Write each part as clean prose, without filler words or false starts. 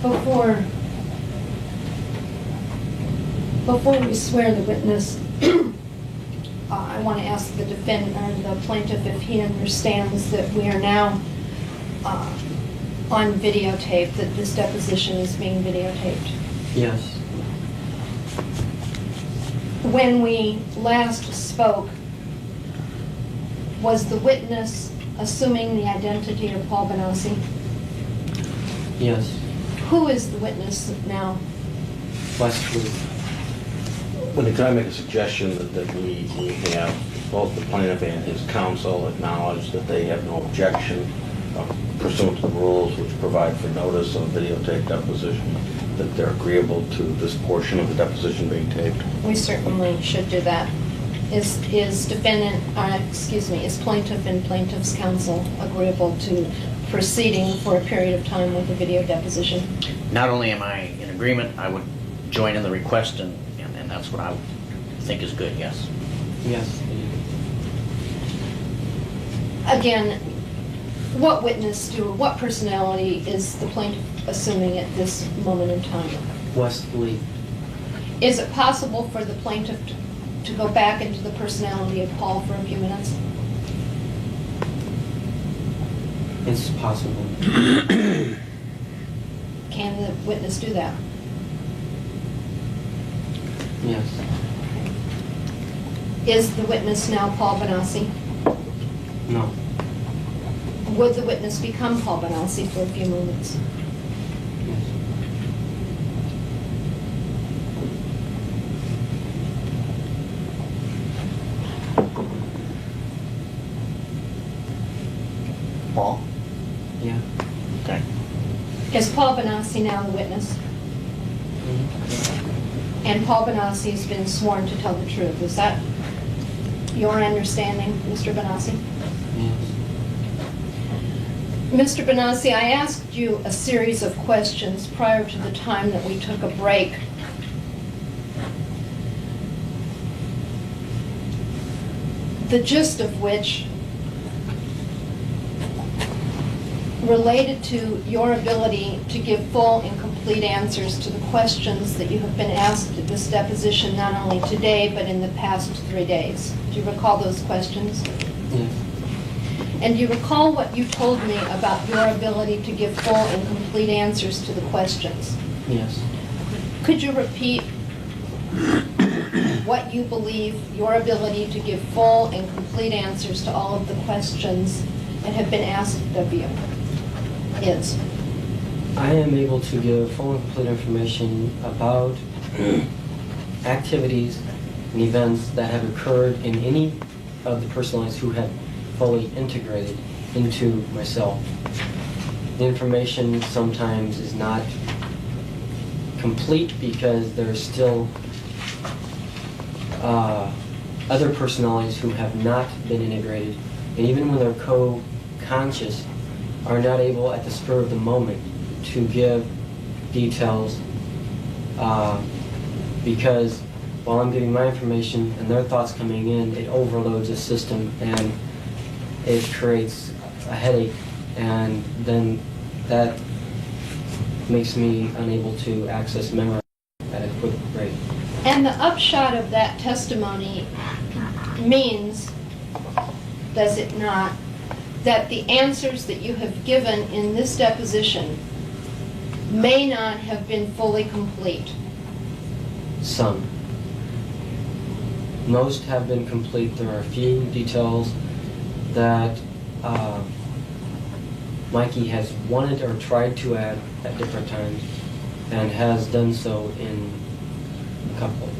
Before we swear the witness, I want to ask the defendant or the plaintiff if he understands that we are now on videotape, that this deposition is being videotaped. Yes. When we last spoke, was the witness assuming the identity of Paul Bonacci? Yes. Who is the witness now? Wesley. Well, can I make a suggestion that we have both the plaintiff and his counsel acknowledge that they have no objection pursuant to the rules which provide for notice of videotape deposition, that they're agreeable to this portion of the deposition being taped? We certainly should do that. Is plaintiff and plaintiff's counsel agreeable to proceeding for a period of time with the video deposition? Not only am I in agreement, I would join in the request, and that's what I think is good, yes. Yes. Again, what personality is the plaintiff assuming at this moment in time? Wesley. Is it possible for the plaintiff to go back into the personality of Paul for a few minutes? It's possible. Can the witness do that? Yes. Is the witness now Paul Bonacci? No. Would the witness become Paul Bonacci for a few moments? Yes. Paul? Yeah. Okay. Is Paul Bonacci now the witness? And Paul Bonacci has been sworn to tell the truth. Is that your understanding, Mr. Bonacci? Yes. Mr. Bonacci, I asked you a series of questions prior to the time that we took a break. The gist of which related to your ability to give full and complete answers to the questions that you have been asked at this deposition, not only today, but in the past 3 days. Do you recall those questions? Yes. And do you recall what you told me about your ability to give full and complete answers to the questions? Yes. Could you repeat what you believe your ability to give full and complete answers to all of the questions that have been asked of you is? I am able to give full and complete information about activities and events that have occurred in any of the personalities who have fully integrated into myself. The information sometimes is not complete because there's still other personalities who have not been integrated, and even when they're co-conscious, are not able at the spur of the moment to give details because while I'm giving my information and their thoughts coming in, it overloads the system and it creates a headache, and then that makes me unable to access memory at a quick rate. And the upshot of that testimony means, does it not, that the answers that you have given in this deposition may not have been fully complete? Some. Most have been complete. There are a few details that Mikey has wanted or tried to add at different times and has done so in a couple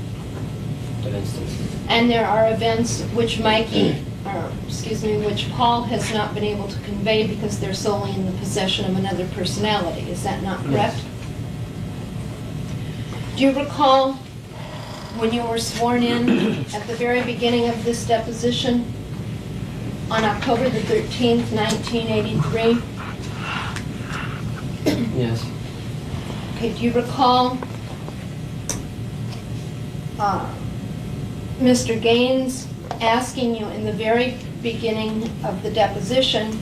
of instances. And there are events which which Paul has not been able to convey because they're solely in the possession of another personality. Is that not correct? Yes. Do you recall when you were sworn in at the very beginning of this deposition on October the 13th, 1983? Yes. Okay, do you recall Mr. Gaines asking you in the very beginning of the deposition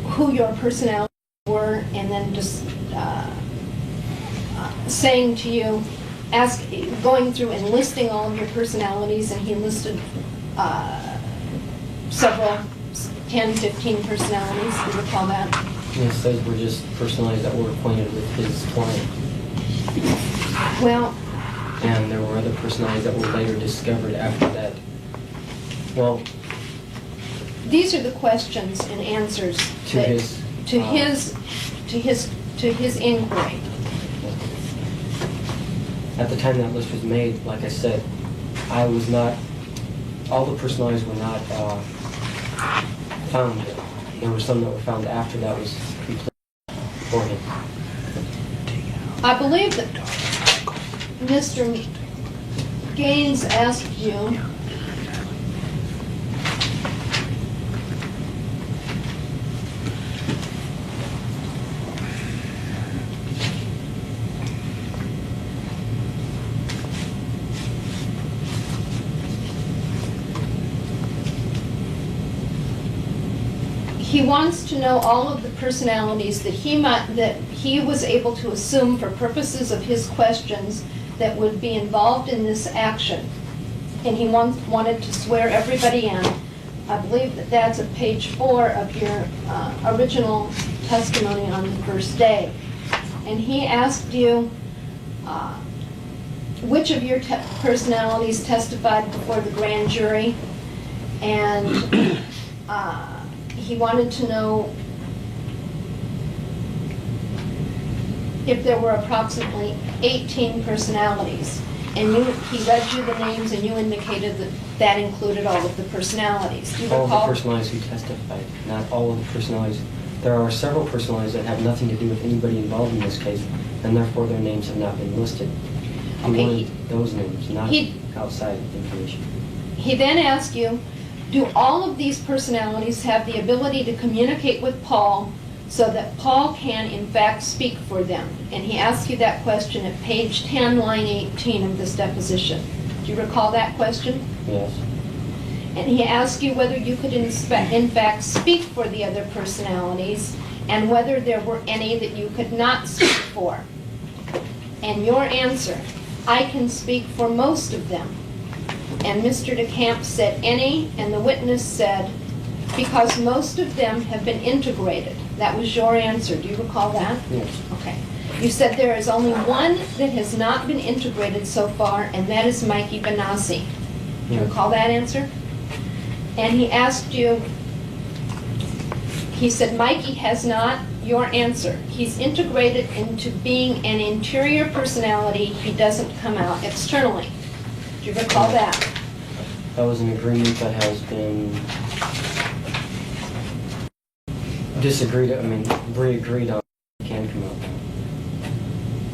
who your personalities were, and then just saying to you, going through and listing all of your personalities, and he listed several, 10, 15 personalities. Do you recall that? Yes, those were just personalities that were acquainted with his client. Well, And there were other personalities that were later discovered after that. Well, these are the questions and answers To that- his, to his inquiry. at the time that list was made, like I said, I was not, all the personalities were not found. There were some that were found after that was complete for him. I believe that Mr. Gaines asked you he wants to know all of the personalities that he was able to assume for purposes of his questions that would be involved in this action. And he wanted to swear everybody in. I believe that that's at page 4 of your original testimony on the first day. And he asked you which of your personalities testified before the grand jury, and he wanted to know if there were approximately 18 personalities. And he read you the names, and you indicated that that included all of the personalities. Do you All of the recall? personalities who testified, not all of the personalities. There are several personalities that have nothing to do with anybody involved in this case, and therefore their names have not been listed. He Okay, wanted those names, not he- outside information. He then asked you, do all of these personalities have the ability to communicate with Paul so that Paul can in fact speak for them? And he asked you that question at page 10, line 18 of this deposition. Do you recall that question? Yes. And he asked you whether you could in fact speak for the other personalities, and whether there were any that you could not speak for. And your answer, I can speak for most of them. And Mr. DeCamp said any, and the witness said, because most of them have been integrated. That was your answer. Do you recall that? Yes. Okay. You said there is only one that has not been integrated so far, and that is Mikey Bonacci. Do you Yes. recall that answer? And he asked you, he said Mikey has not, your answer. He's integrated into being an interior personality. He doesn't come out externally. Do you recall that? That was an agreement that has been re-agreed on. It can come out.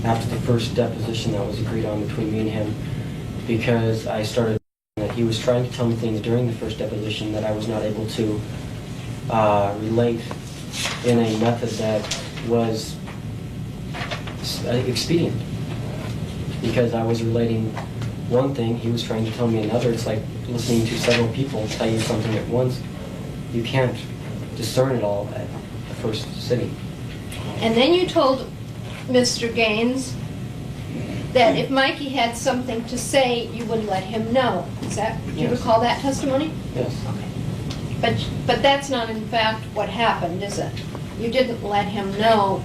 After the first deposition that was agreed on between me and him, because I started that he was trying to tell me things during the first deposition that I was not able to relate in a method that was expedient. Because I was relating one thing, he was trying to tell me another. It's like listening to several people tell you something at once. You can't discern it all at the first sitting. And then you told Mr. Gaines that if Mikey had something to say, you would let him know. Do you Yes. recall that testimony? Yes. Okay. But that's not in fact what happened, is it? You didn't let him know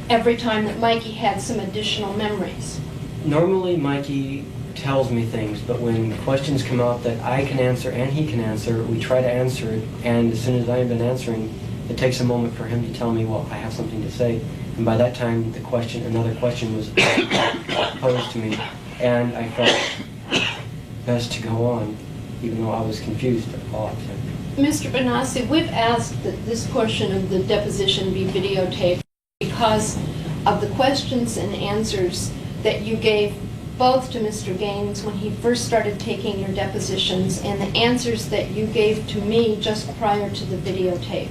every time that Mikey had some additional memories. Normally, Mikey tells me things, but when questions come out that I can answer and he can answer, we try to answer it, and as soon as I have been answering, it takes a moment for him to tell me, well, I have something to say, and by that time, another question was posed to me, and I felt best to go on, even though I was confused all the time. Mr. Bonacci, we've asked that this portion of the deposition be videotaped because of the questions and answers that you gave both to Mr. Gaines when he first started taking your depositions, and the answers that you gave to me just prior to the videotape.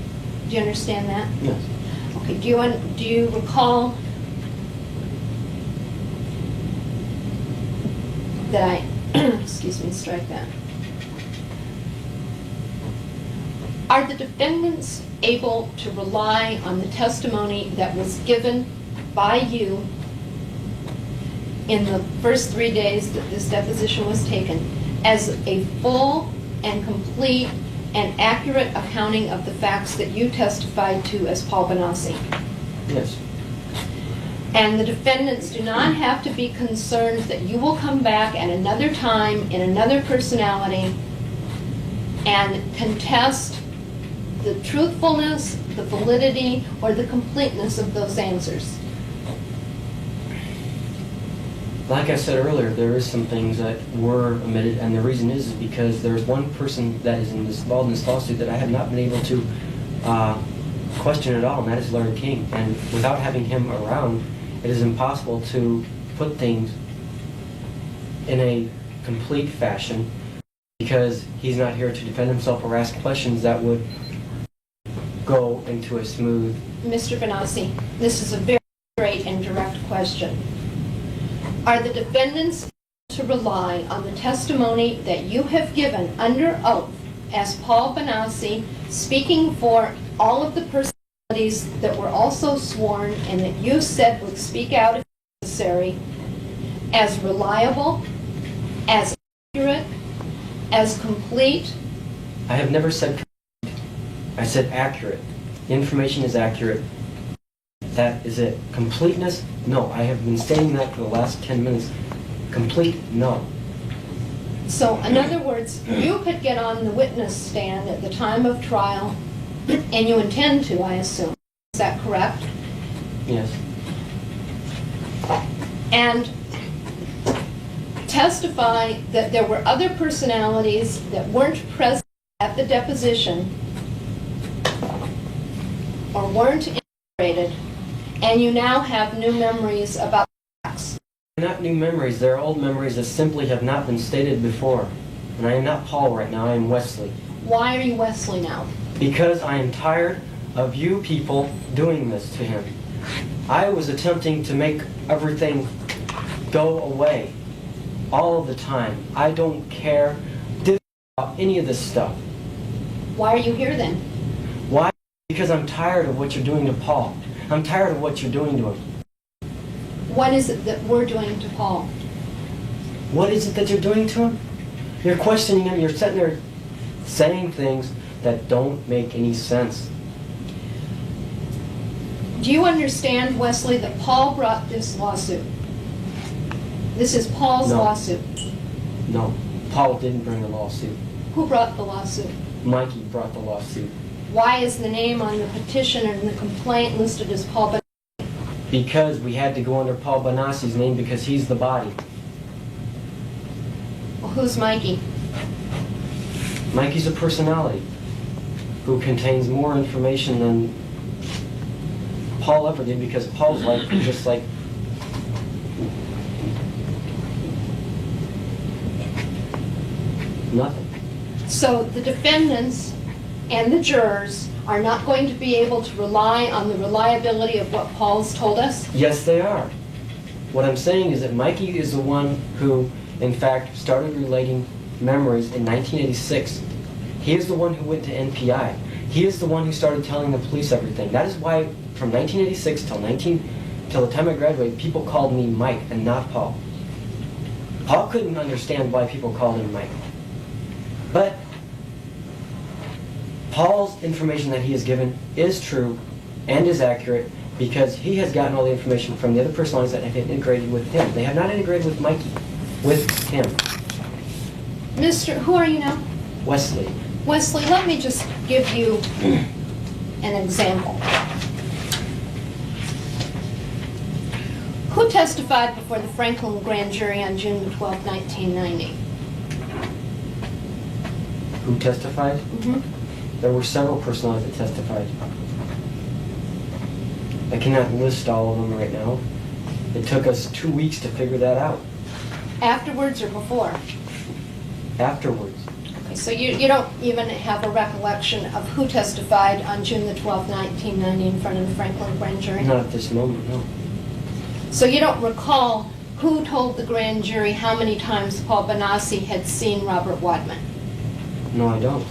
Do you understand that? Yes. Okay, do you recall that excuse me, strike that. Are the defendants able to rely on the testimony that was given by you in the first 3 days that this deposition was taken as a full and complete and accurate accounting of the facts that you testified to as Paul Bonacci? Yes. And the defendants do not have to be concerned that you will come back at another time in another personality and contest the truthfulness, the validity, or the completeness of those answers. Like I said earlier, there is some things that were omitted, and the reason is because there's one person that is involved in this lawsuit that I have not been able to question at all, and that is Larry King. And without having him around, it is impossible to put things in a complete fashion because he's not here to defend himself or ask questions that would go into a smooth... Mr. Bonacci, this is a very straight and direct question. Are the defendants to rely on the testimony that you have given under oath as Paul Bonacci, speaking for all of the personalities that were also sworn and that you said would speak out if necessary, as reliable, as accurate, as complete? I have never said complete. I said accurate. The information is accurate. That is it. Completeness? No. I have been saying that for the last 10 minutes. Complete? No. So, in other words, you could get on the witness stand at the time of trial, and you intend to, I assume. Is that correct? Yes. And testify that there were other personalities that weren't present at the deposition or weren't integrated, and you now have new memories about facts. They're not new memories. They're old memories that simply have not been stated before. And I am not Paul right now. I am Wesley. Why are you Wesley now? Because I am tired of you people doing this to him. I was attempting to make everything go away all of the time. I don't care about any of this stuff. Why are you here then? Why? Because I'm tired of what you're doing to Paul. I'm tired of what you're doing to him. What is it that we're doing to Paul? What is it that you're doing to him? You're questioning him. You're sitting there saying things that don't make any sense. Do you understand, Wesley, that Paul brought this lawsuit? This is Paul's lawsuit. No. Paul didn't bring the lawsuit. Who brought the lawsuit? Mikey brought the lawsuit. Why is the name on the petition and the complaint listed as Paul Bonacci? Because we had to go under Paul Bonacci's name because he's the body. Well, who's Mikey? Mikey's a personality who contains more information than Paul ever did because Paul's life was just like nothing. So the defendants and the jurors are not going to be able to rely on the reliability of what Paul's told us? Yes, they are. What I'm saying is that Mikey is the one who, in fact, started relating memories in 1986. He is the one who went to NPI. He is the one who started telling the police everything. That is why, from 1986 till the time I graduated, people called me Mike and not Paul. Paul couldn't understand why people called him Mike. But Paul's information that he has given is true and is accurate because he has gotten all the information from the other personalities that have integrated with him. They have not integrated with Mikey, with him. Who are you now? Wesley. Wesley, let me just give you an example. Who testified before the Franklin grand jury on June 12, 1990? Who testified? Mm-hmm. There were several personalities that testified. I cannot list all of them right now. It took us 2 weeks to figure that out. Afterwards or before? Afterwards. Okay, so you don't even have a recollection of who testified on June the 12th, 1990 in front of the Franklin grand jury? Not at this moment, no. So you don't recall who told the grand jury how many times Paul Bonacci had seen Robert Wadman? No, I don't.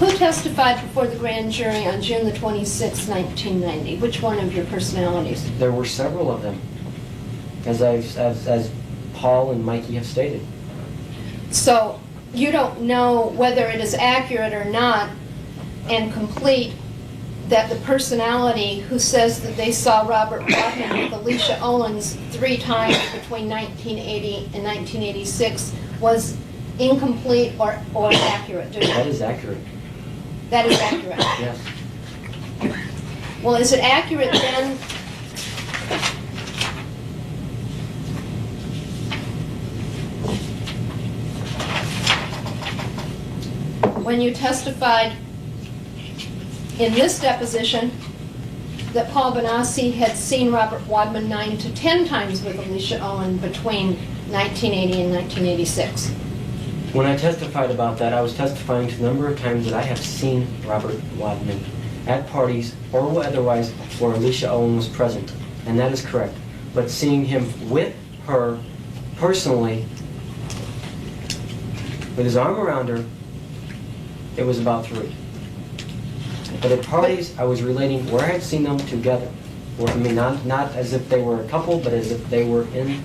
Who testified before the grand jury on June the 26th, 1990? Which one of your personalities? There were several of them, as Paul and Mikey have stated. So you don't know whether it is accurate or not and complete that the personality who says that they saw Robert Wadman with Alicia Owens 3 times between 1980 and 1986 was incomplete or accurate, do you? That is accurate. That is accurate. Yes. Well, is it accurate then? When you testified in this deposition that Paul Bonacci had seen Robert Wadman 9 to 10 times with Alicia Owen between 1980 and 1986. When I testified about that, I was testifying to the number of times that I have seen Robert Wadman at parties or otherwise where Alicia Owen was present, and that is correct. But seeing him with her personally, with his arm around her, it was about 3. But at parties, I was relating where I had seen them together. I mean, not as if they were a couple, but as if they were in.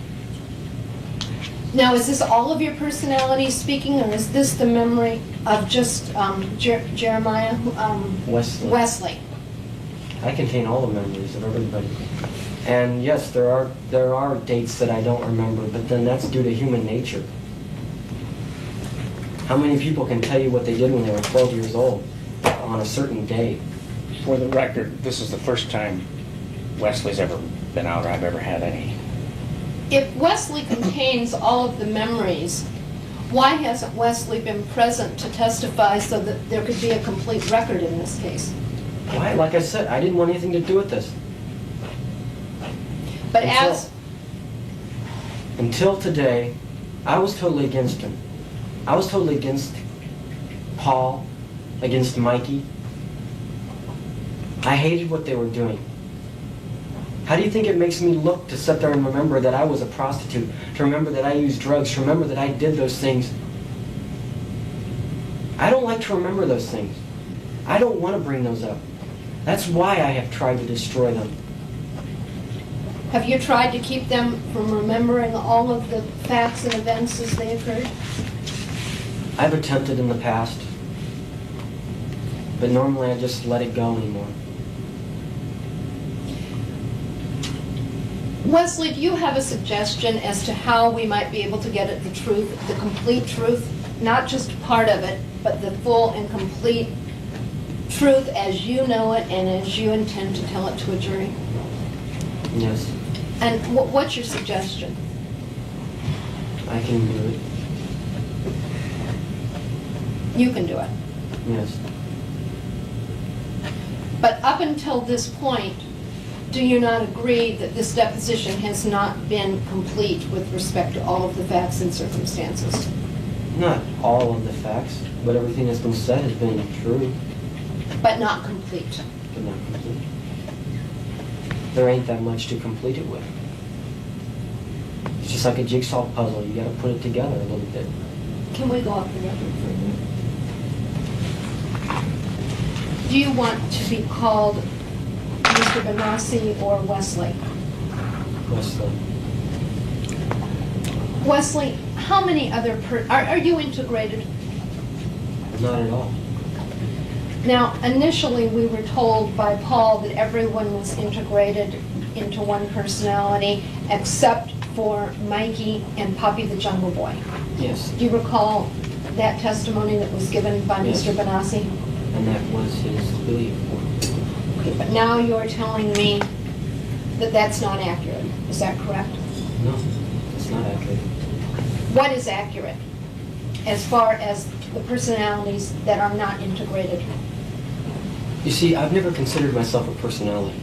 Now, is this all of your personalities speaking, or is this the memory of just Jeremiah Wesley? I contain all the memories of everybody. And yes, there are dates that I don't remember, but then that's due to human nature. How many people can tell you what they did when they were 12 years old on a certain day? For the record, this is the first time Wesley's ever been out or I've ever had any. If Wesley contains all of the memories, why hasn't Wesley been present to testify so that there could be a complete record in this case? Why? Like I said, I didn't want anything to do with this. But Until today, I was totally against him. I was totally against Paul, against Mikey. I hated what they were doing. How do you think it makes me look to sit there and remember that I was a prostitute, to remember that I used drugs, to remember that I did those things? I don't like to remember those things. I don't want to bring those up. That's why I have tried to destroy them. have you tried to keep them from remembering all of the facts and events as they occurred? I've attempted in the past, but normally I just let it go anymore. Wesley, do you have a suggestion as to how we might be able to get at the truth, the complete truth, not just part of it, but the full and complete truth as you know it and as you intend to tell it to a jury? Yes, And what's your suggestion? I can do it. You can do it. Yes. But up until this point, do you not agree that this deposition has not been complete with respect to all of the facts and circumstances? Not all of the facts, but everything that's been said has been true, But not complete. but not complete. There ain't that much to complete it with. It's just like a jigsaw puzzle. You gotta put it together a little bit. Can we go off the record for a minute? Do you want to be called Mr. Bonacci or Wesley? Wesley. Wesley, how many other are you integrated? Not at all. Now, initially, we were told by Paul that everyone was integrated into one personality except for Mikey and Puppy the Jungle Boy. Yes. Do you recall that testimony that was given by Yes. Mr. Bonacci? And that was his belief. Okay, but now you're telling me that that's not accurate. Is that correct? No, it's not accurate. What is accurate as far as the personalities that are not integrated? You see, I've never considered myself a personality.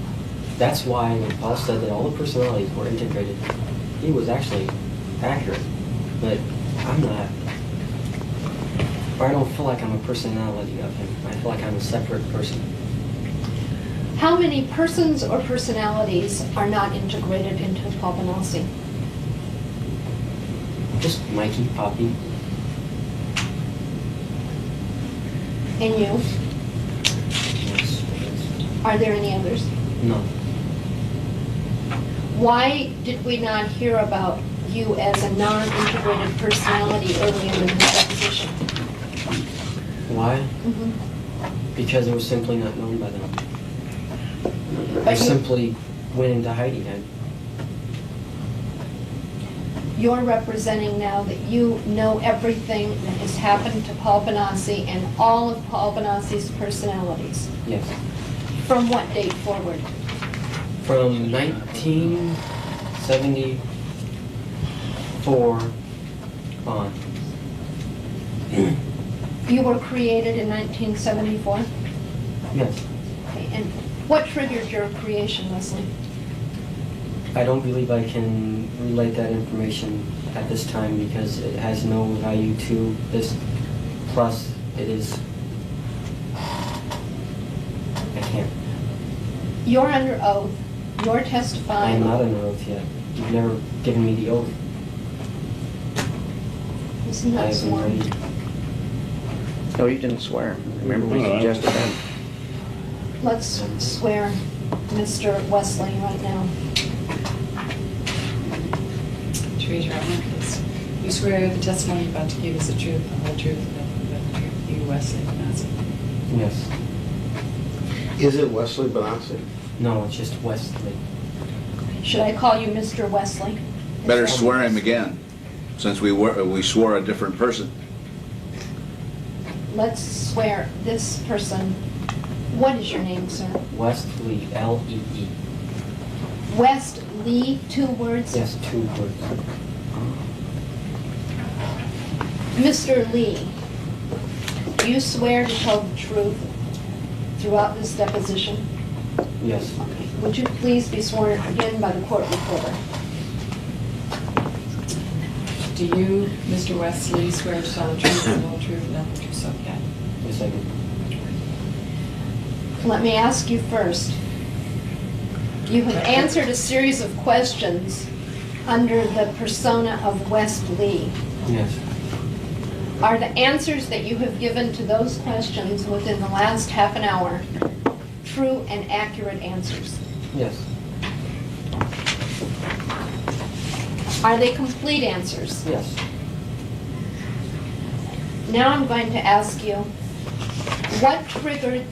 That's why when Paul said that all the personalities were integrated, he was actually accurate. But I'm not. Or I don't feel like I'm a personality of him. I feel like I'm a separate person. How many persons or personalities are not integrated into Paul Bonacci? Just Mikey, Poppy. And you? Yes, it is. Are there any others? No. Why did we not hear about you as a non-integrated personality earlier in this deposition? Why? Mhm. Because it was simply not known by them. I But you- simply went into hiding. You're representing now that you know everything that has happened to Paul Bonacci and all of Paul Bonaci's personalities. Yes. From what date forward? From 1974 on. You were created in 1974? Yes. Okay, and what triggered your creation, Wesley? I don't believe I can relate that information at this time because it has no value to this. Plus, it is... I can't. You're under oath. You're I testifying. am not under oath yet. You've never given me the oath. Isn't I that have been sworn? ready. No, you didn't swear. Remember we suggested that? Let's swear Mr. Wesley right now. To raise your right hand, please. You swear the testimony you're about to give is the truth, the whole truth, and nothing but the truth. You, Wesley Bonacci. Yes. Is it Wesley Bonacci? No, it's just Wesley. Should I call you Mr. Wesley? Better swear him again, since we swore a different person. Let's swear this person. What is your name, sir? Wesley, L-E-E. West Lee, 2 words? Yes, 2 words. Mr. Lee, do you swear to tell the truth throughout this deposition? Yes. Okay. Would you please be sworn again by the court reporter? Do you, Mr. Wesley, swear to tell the truth, the whole truth, and nothing but the truth, so help you? Yes, I do. Let me ask you first. You have answered a series of questions under the persona of West Lee. Yes. Are the answers that you have given to those questions within the last half an hour true and accurate answers? Yes. Are they complete answers? Yes. Now I'm going to ask you, what triggered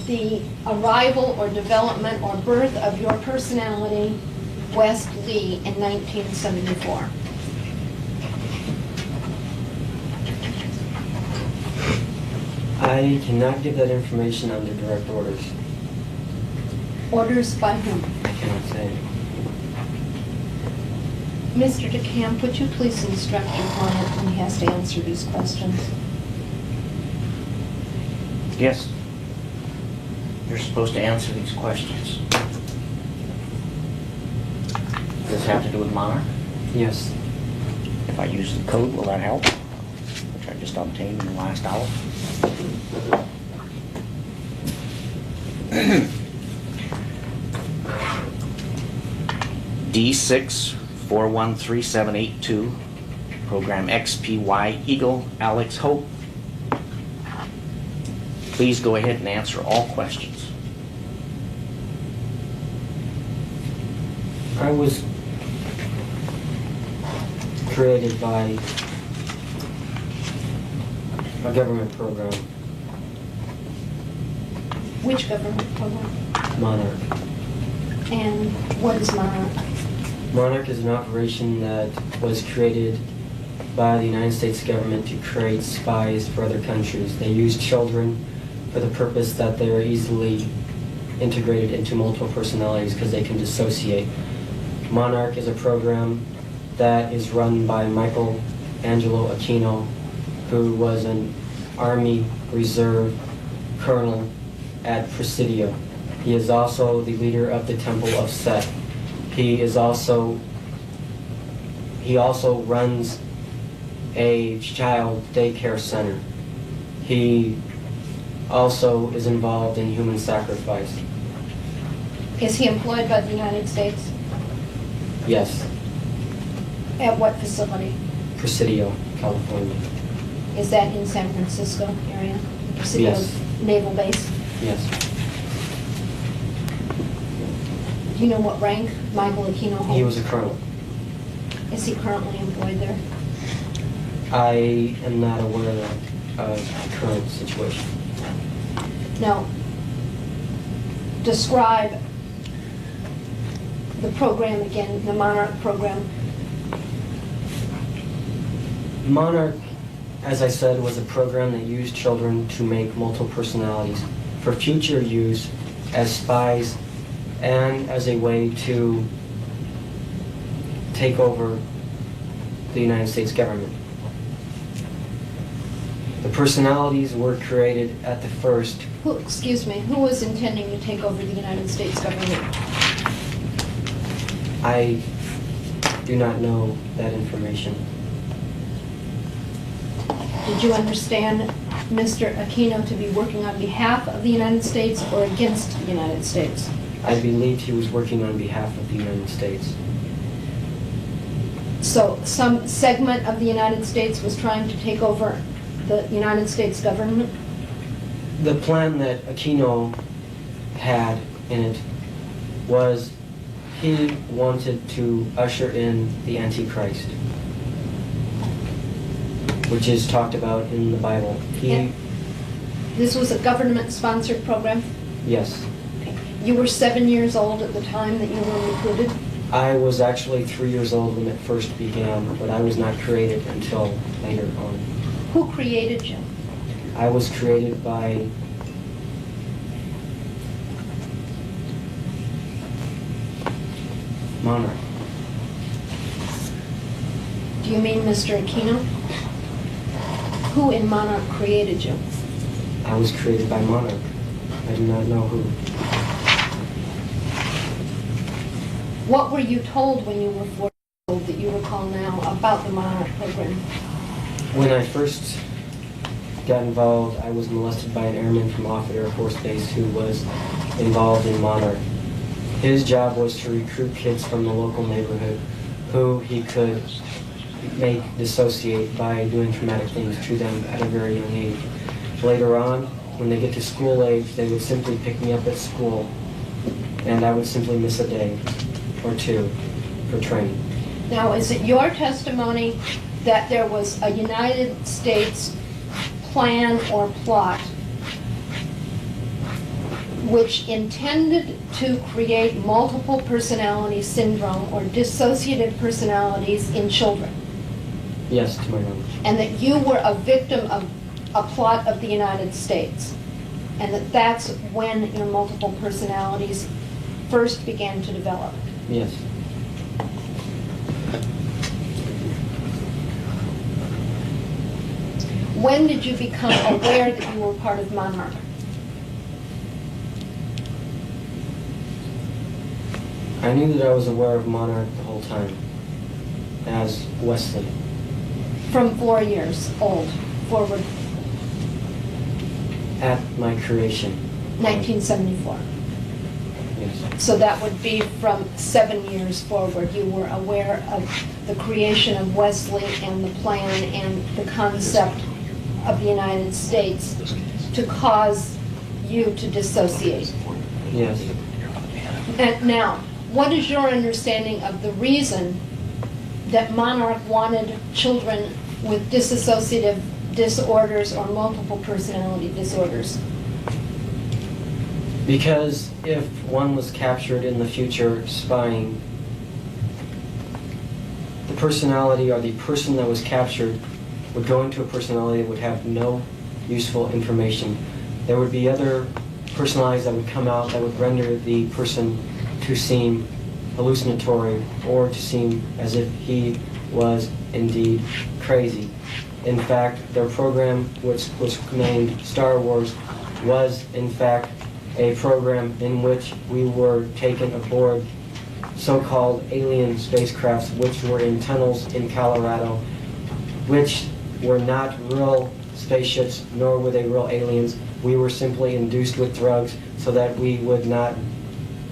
the arrival or development or birth of your personality, West Lee, in 1974? I cannot give that information under direct orders. Orders by whom? I cannot say. Mr. DeCamp, would you please instruct your client when he has to answer these questions? Yes. You're supposed to answer these questions. Does this have to do with Monarch? Yes. If I use the code, will that help? Which I just obtained in the last hour. D6413782, program XPY Eagle Alex Hope. Please go ahead and answer all questions. I was created by a government program, Which government program? Monarch. And what is Monarch? Monarch is an operation that was created by the United States government to create spies for other countries. They use children for the purpose that they are easily integrated into multiple personalities because they can dissociate. Monarch is a program that is run by Michael Angelo Aquino, who was an Army Reserve colonel at Presidio. He is also the leader of the Temple of Sett. He also runs a child daycare center. He also is involved in human sacrifice. Is he employed by the United States? Yes, At what facility? Presidio, California. Is that in San Francisco area? Yes. Naval base. Yes. Do you know what rank Michael Aquino holds? He was a colonel. Is he currently employed there? I am not aware of the current situation. Now, describe the program again, the Monarch program. Monarch, as I said, was a program that used children to make multiple personalities for future use as spies and as a way to take over the United States government. The personalities were created at the first. Who was intending to take over the United States government? I do not know that information. Did you understand Mr. Aquino to be working on behalf of the United States or against the United States? I believed he was working on behalf of the United States. So some segment of the United States was trying to take over the United States government? The plan that Aquino had in it was he wanted to usher in the Antichrist, which is talked about in the Bible. This was a government-sponsored program? Yes. You were 7 years old at the time that you were recruited? I was actually 3 years old when it first began, but I was not created until later on. Who created you? I was created by Monarch. Do you mean Mr. Aquino? Who in Monarch created you? I was created by Monarch. I do not know who. What were you told when you were 4 years old that you recall now about the Monarch program? When I first got involved, I was molested by an airman from Offutt Air Force Base who was involved in Monarch. His job was to recruit kids from the local neighborhood who he could make dissociate by doing traumatic things to them at a very young age. Later on, when they get to school age, they would simply pick me up at school, and I would simply miss a day or two for training. Now, is it your testimony that there was a United States plan or plot which intended to create multiple personality syndrome or dissociative personalities in children? Yes, to my knowledge. And that you were a victim of a plot of the United States? And that's when your multiple personalities first began to develop? Yes. When did you become aware that you were part of Monarch? I knew that I was aware of Monarch the whole time, as Wesley. From 4 years old forward, At my creation. 1974. Yes. So that would be from 7 years forward. You were aware of the creation of Wesley and the plan and the concept of the United States to cause you to dissociate. Yes. And now, what is your understanding of the reason that Monarch wanted children with dissociative disorders or multiple personality disorders? Because if one was captured in the future spying, the personality or the person that was captured would go into a personality that would have no useful information. There would be other personalities that would come out that would render the person to seem hallucinatory or to seem as if he was indeed crazy. In fact, their program, which was named Star Wars, was in fact a program in which we were taken aboard so-called alien spacecrafts which were in tunnels in Colorado, which were not real spaceships, nor were they real aliens. We were simply induced with drugs so that we would not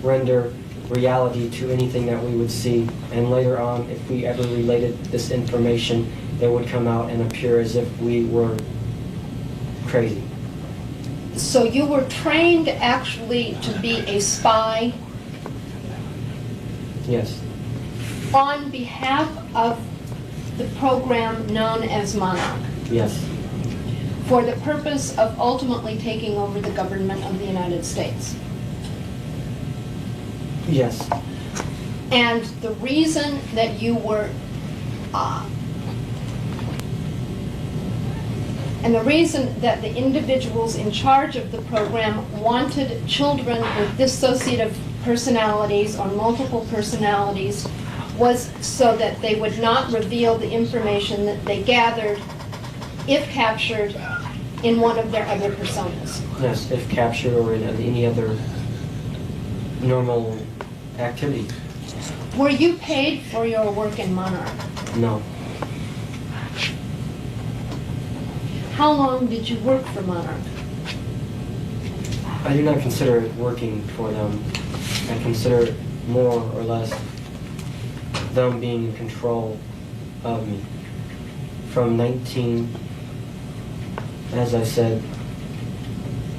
render reality to anything that we would see. And later on, if we ever related this information, it would come out and appear as if we were crazy. So you were trained actually to be a spy Yes. on behalf of the program known as Monarch, Yes. for the purpose of ultimately taking over the government of the United States. Yes. And the reason that you were, and the reason that the individuals in charge of the program wanted children with dissociative personalities or multiple personalities was so that they would not reveal the information that they gathered, if captured, in one of their other personas. Yes, if captured or in any other normal activity. Were you paid for your work in Monarch? No. How long did you work for Monarch? I do not consider it working for them. I consider it more or less them being in control of me. From 19, as I said,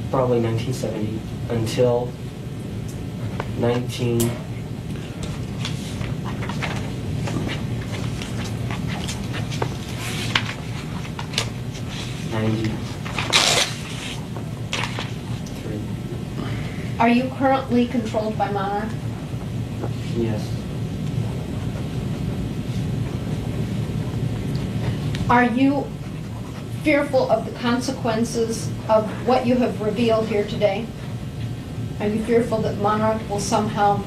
probably 1970 until 1990. Are you currently controlled by Monarch? Yes. Are you fearful of the consequences of what you have revealed here today? Are you fearful that Monarch will somehow,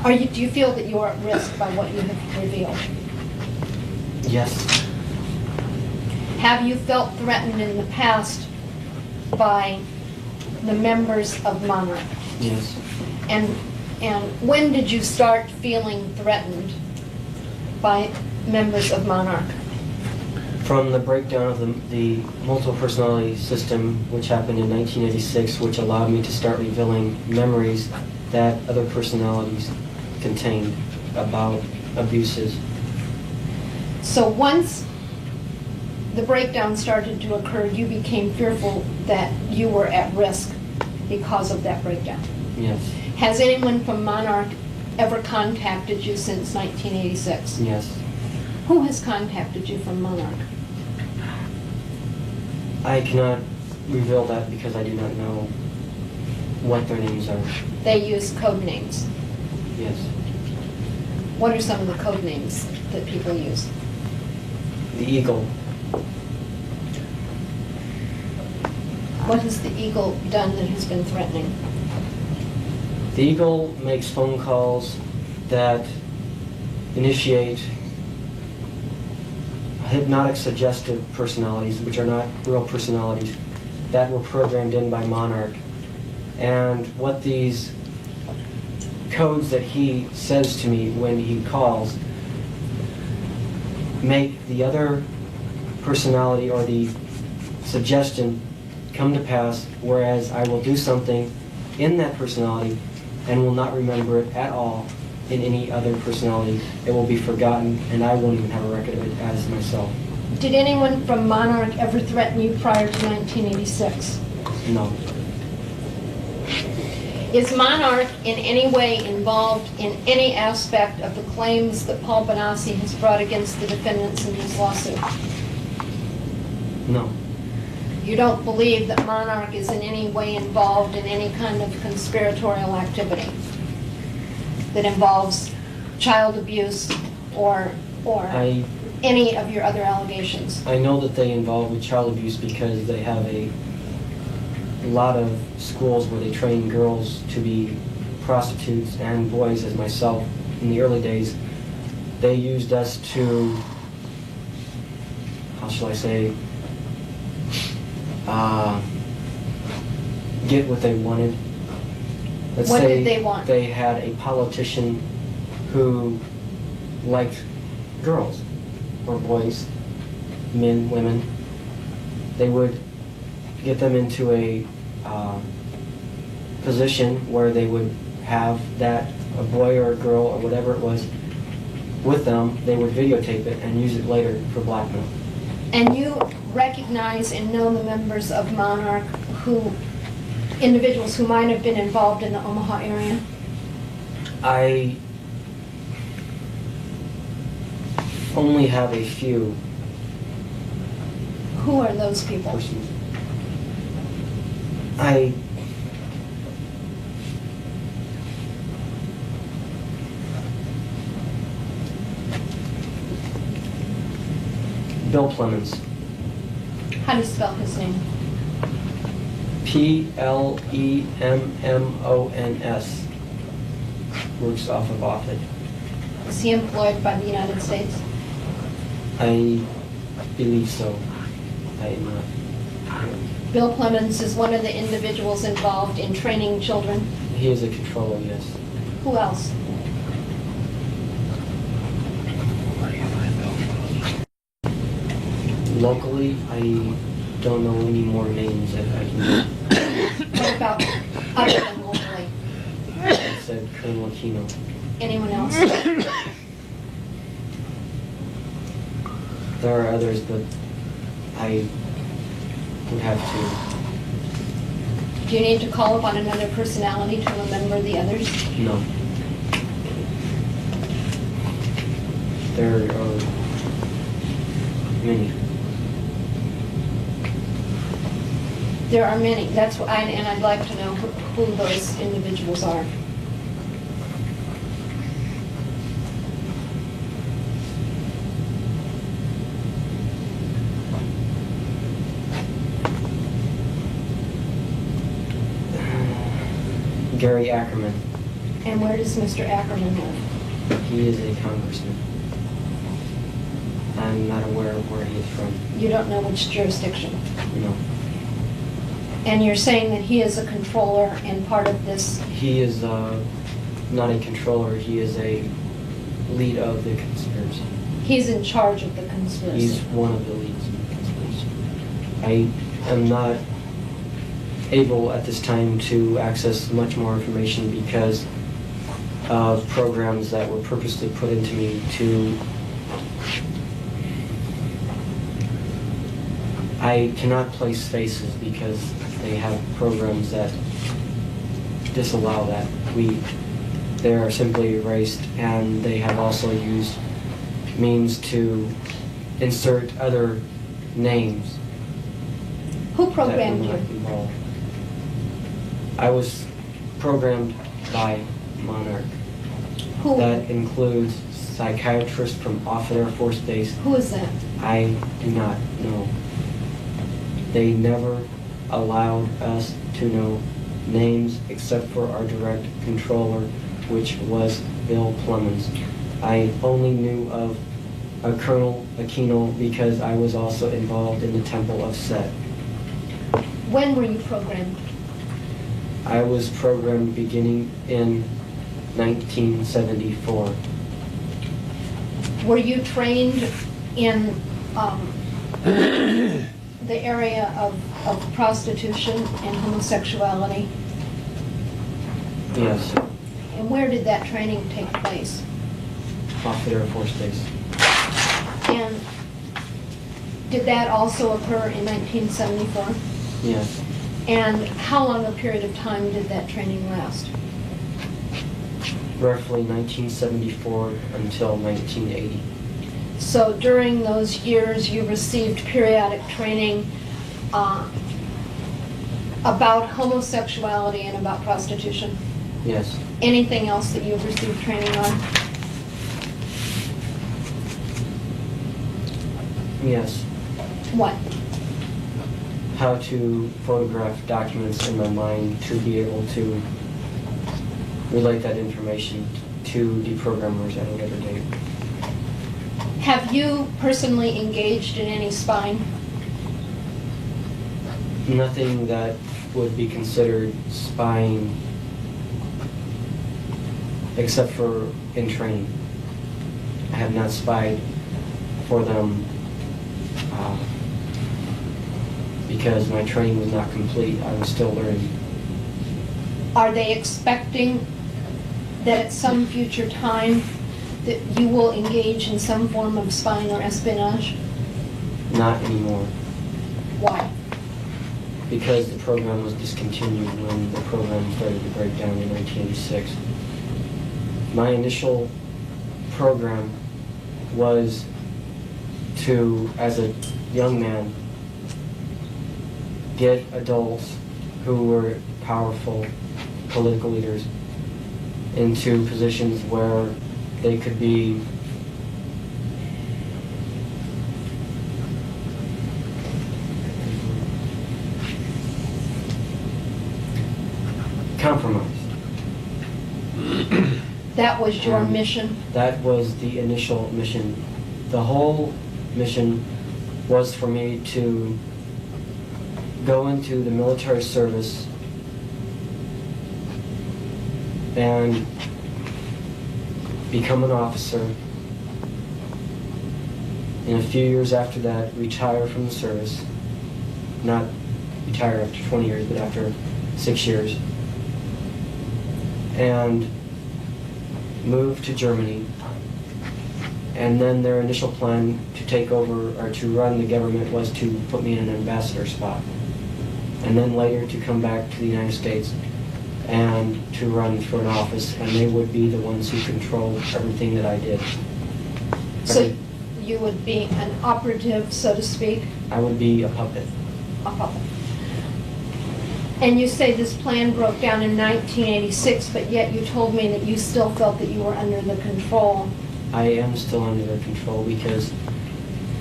do you feel that you are at risk by what you have revealed? Yes. Have you felt threatened in the past by the members of Monarch? Yes. And when did you start feeling threatened by members of Monarch? From the breakdown of the multiple personality system, which happened in 1986, which allowed me to start revealing memories that other personalities contained about abuses. So once the breakdown started to occur, you became fearful that you were at risk because of that breakdown. Yes. Has anyone from Monarch ever contacted you since 1986? Yes. Who has contacted you from Monarch? I cannot reveal that because I do not know what their names are. They use code names. Yes. What are some of the code names that people use? The Eagle. What has the Eagle done that has been threatening? The Eagle makes phone calls that initiate hypnotic suggestive personalities, which are not real personalities, that were programmed in by Monarch. And what these codes that he says to me when he calls make the other personality or the suggestion come to pass, whereas I will do something in that personality and will not remember it at all in any other personality. It will be forgotten, and I won't even have a record of it as myself. Did anyone from Monarch ever threaten you prior to 1986? No. Is Monarch in any way involved in any aspect of the claims that Paul Bonacci has brought against the defendants in this lawsuit? No. You don't believe that Monarch is in any way involved in any kind of conspiratorial activity that involves child abuse or any of your other allegations? I know that they involve with child abuse because they have a lot of schools where they train girls to be prostitutes and boys, as myself in the early days. They used us to, how shall I say, get what they wanted. Let's What say did they want? they had a politician who liked girls or boys, men, women. They would get them into a position where they would have that, a boy or a girl or whatever it was, with them. They would videotape it and use it later for blackmail. And you recognize and know the members of Monarch individuals who might have been involved in the Omaha area? I only have a few Who are those people? persons. Bill Plemons. How do you spell his name? Plemons. Works off of Offutt. Is he employed by the United States? I believe so. I am not. Bill Plemons is one of the individuals involved in training children. He is a controller, yes. Who else? Locally, I don't know any more names that I can. What about other than locally? I said Colonel Aquino. Anyone else? There are others, but I would have to. Do you need to call upon another personality to remember the others? No. There are many. There are many. That's what and I'd like to know who those individuals are. Gary Ackerman. And where does Mr. Ackerman live? He is a congressman. I'm not aware of where he is from. You don't know which jurisdiction. No. And you're saying that he is a controller and part of this. He is not a controller. He is a lead of the conspiracy. He's in charge of the conspiracy. He's one of the leads in the conspiracy. I am not able at this time to access much more information because of programs that were purposely put into me to. I cannot place faces because they have programs that disallow that. They are simply erased, and they have also used means to insert other names. Who programmed that were you? not involved. I was programmed by Monarch. Who? That includes psychiatrists from Offutt Air Force Base. Who is that? I do not know. They never allowed us to know names except for our direct controller, which was Bill Plemons. I only knew of a Colonel Aquino because I was also involved in the Temple of Sett. When were you programmed? I was programmed beginning in 1974. Were you trained in the area of prostitution and homosexuality? Yes, And where did that training take place? Offutt Air Force Base. And did that also occur in 1974? Yes, And how long a period of time did that training last? roughly 1974 until 1980. So during those years, you received periodic training about homosexuality and about prostitution. Yes, Anything else that you've received training on? yes. What? How to photograph documents in my mind to be able to relate that information to deprogrammers at a later date. Have you personally engaged in any spying? Nothing that would be considered spying except for in training. I have not spied for them because my training was not complete. I was still learning. Are they expecting that at some future time that you will engage in some form of spying or espionage? Not anymore. Why? Because the program was discontinued when the program started to break down in 1986. My initial program was to, as a young man, get adults who were powerful political leaders into positions where they could be compromised. That was your mission? That was the initial mission. The whole mission was for me to go into the military service and become an officer. And a few years after that, retire from the service. Not retire after 20 years, but after 6 years. And move to Germany. And then their initial plan to take over or to run the government was to put me in an ambassador spot. And then later to come back to the United States and to run for an office, and they would be the ones who controlled everything that I did. So you would be an operative, so to speak? I would be a puppet. A puppet. And you say this plan broke down in 1986, but yet you told me that you still felt that you were under the control. I am still under their control because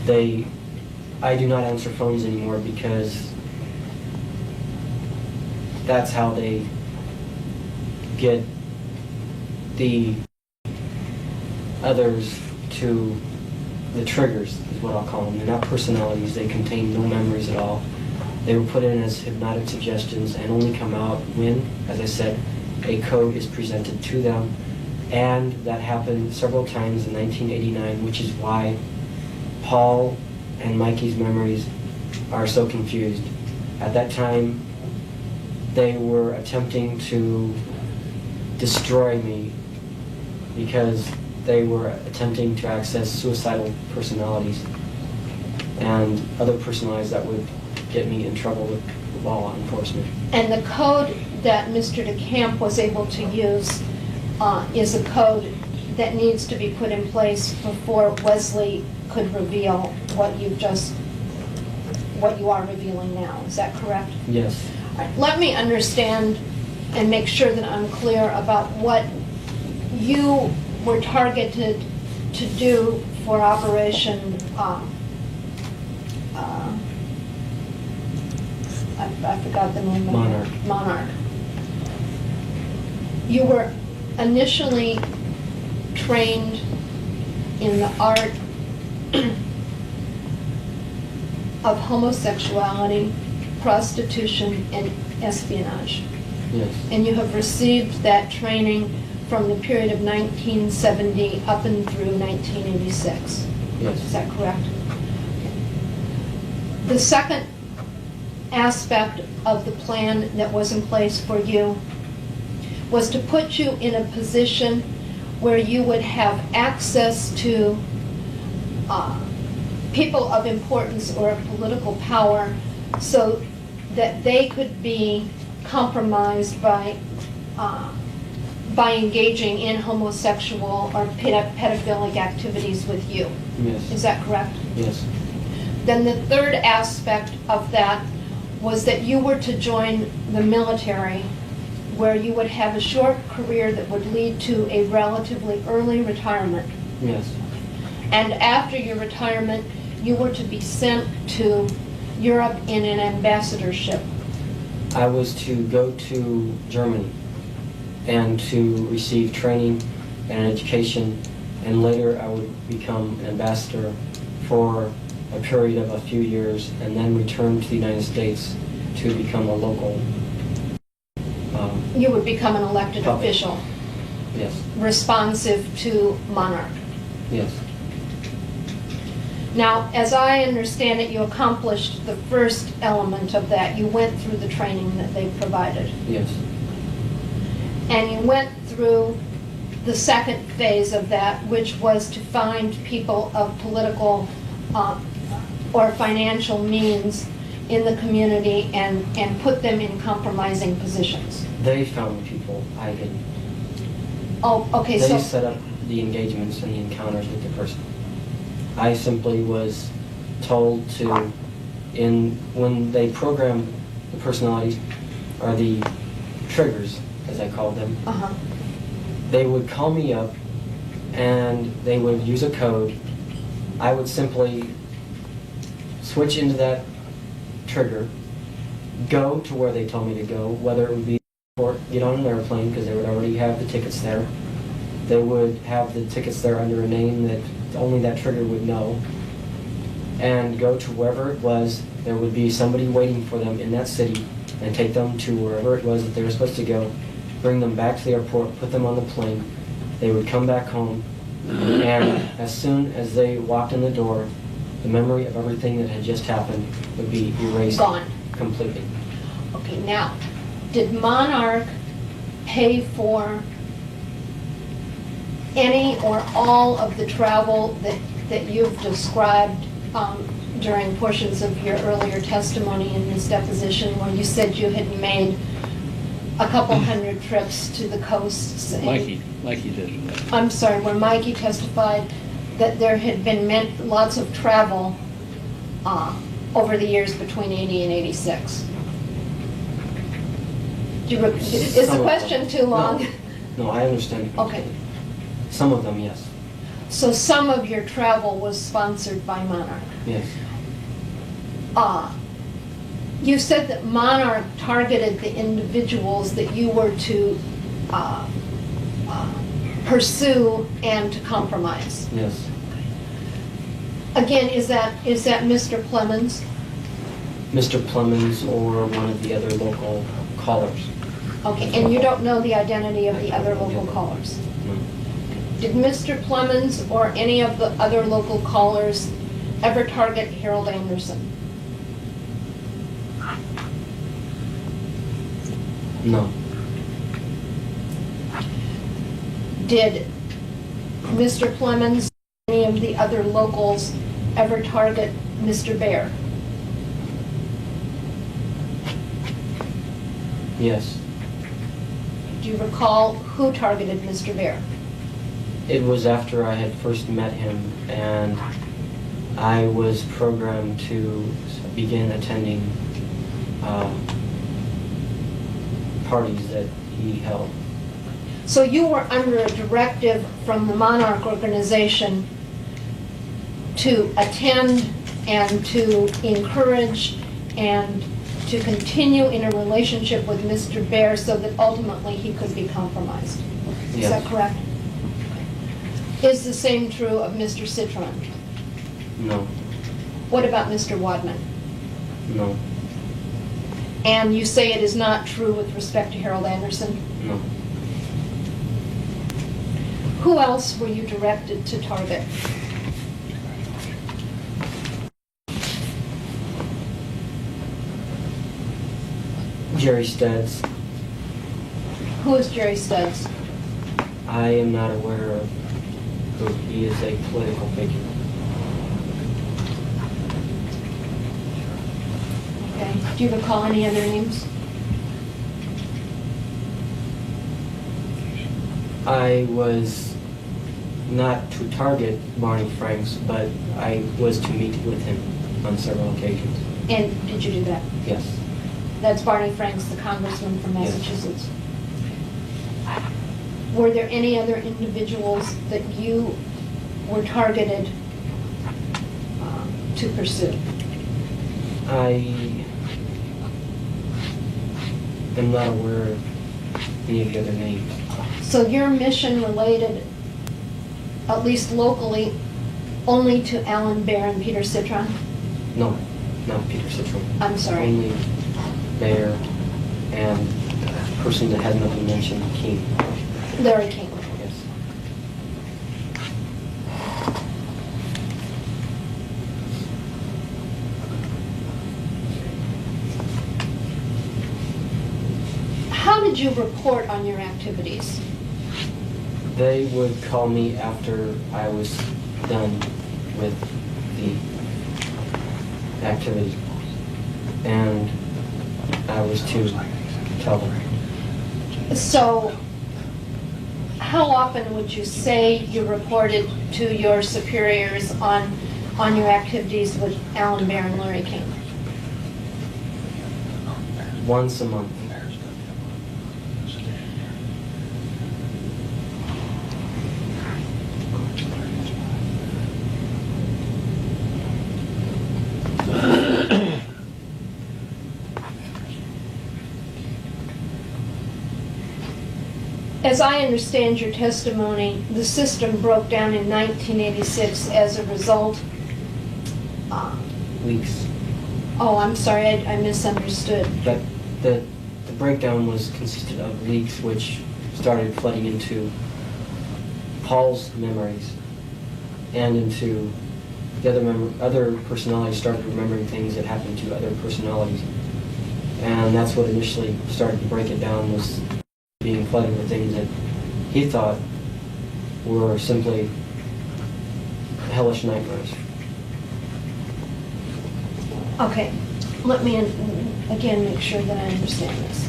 I do not answer phones anymore because that's how they get the others to the triggers, is what I'll call them. They're not personalities. They contain no memories at all. They were put in as hypnotic suggestions and only come out when, as I said, a code is presented to them. And that happened several times in 1989, which is why Paul and Mikey's memories are so confused. At that time, they were attempting to destroy me because they were attempting to access suicidal personalities and other personalities that would get me in trouble with law enforcement. And the code that Mr. DeCamp was able to use is a code that needs to be put in place before Wesley could reveal what you are revealing now. Is that correct? Yes. All right, let me understand and make sure that I'm clear about what you were targeted to do for Operation I forgot the name of it. Monarch. Monarch. You were initially trained in the art of homosexuality, prostitution, and espionage. Yes. And you have received that training from the period of 1970 up and through 1986. Yes. Is that correct? The second aspect of the plan that was in place for you was to put you in a position where you would have access to people of importance or political power so that they could be compromised by engaging in homosexual or pedophilic activities with you. Yes. Is that correct? Yes. Then the third aspect of that was that you were to join the military, where you would have a short career that would lead to a relatively early retirement. Yes. And after your retirement, you were to be sent to Europe in an ambassadorship. I was to go to Germany and to receive training and education, and later I would become an ambassador for a period of a few years and then return to the United States to become a local You would become an elected puppet. official, Yes. responsive to Monarch. Yes. Now, as I understand it, you accomplished the first element of that. You went through the training that they provided. Yes. And you went through the second phase of that, which was to find people of political or financial means in the community and put them in compromising positions? They found people. I didn't. Oh, okay, They so, set up the engagements and the encounters with the person. I simply was told to, when they program the personalities, or the triggers, as I called them, uh-huh, they would call me up and they would use a code. I would simply switch into that trigger, go to where they told me to go, whether it would be or get on an airplane, because they would already have the tickets there. They would have the tickets there under a name that only that trigger would know, and go to wherever it was. There would be somebody waiting for them in that city and take them to wherever it was that they were supposed to go, bring them back to the airport, put them on the plane. They would come back home, and as soon as they walked in the door, the memory of everything that had just happened would be erased Gone. completely. okay, now, did Monarch pay for any or all of the travel that you've described during portions of your earlier testimony in this deposition, where you said you had made a couple hundred trips to the coasts? Mikey did. I'm sorry, where Mikey testified that there had been lots of travel over the years between 80 and 86. Is the Some of question them. too long? No, I understand. Okay. Some of them, yes. So some of your travel was sponsored by Monarch. Yes. You said that Monarch targeted the individuals that you were to pursue and to compromise. Yes. Again, is that Mr. Clemens? Mr. Clemens or one of the other local callers. Okay, and you don't know the identity of the other local callers? No. Did Mr. Clemens or any of the other local callers ever target Harold Anderson? No. Did Mr. Clemens, any of the other locals, ever target Mr. Bear? Yes. Do you recall who targeted Mr. Bear? It was after I had first met him, and I was programmed to begin attending parties that he held. So you were under a directive from the Monarch organization to attend and to encourage and to continue in a relationship with Mr. Bear so that ultimately he could be compromised. Is Yes. that correct? Is the same true of Mr. Sirhan? No. What about Mr. Wadman? No. And you say it is not true with respect to Harold Anderson? No. Who else were you directed to target? Jerry Steds. Who is Jerry Studs? I am not aware of who. He is a political figure. Okay. Do you recall any other names? I was not to target Barney Franks, but I was to meet with him on several occasions. And did you do that? Yes. That's Barney Franks, the congressman from Yes. Massachusetts. Were there any other individuals that you were targeted to pursue? I am not aware of any of the other names. So your mission related, at least locally, only to Alan Bear and Peter Sirhan? No, not Peter Citron. I'm sorry. Only Bear and a person that had not been mentioned, King. Larry King. Yes. How did you report on your activities? They would call me after I was done with the activity. I was to tell them. So, how often would you say you reported to your superiors on your activities with Alan Bear and Larry King? Once a month. As I understand your testimony, the system broke down in 1986 as a result. Weeks. Oh, I'm sorry, I misunderstood. But the breakdown was consisted of leaks which started flooding into Paul's memories and into the other personalities started remembering things that happened to other personalities. And that's what initially started to break it down, was being flooded with things that he thought were simply hellish nightmares. Okay, let me again make sure that I understand this.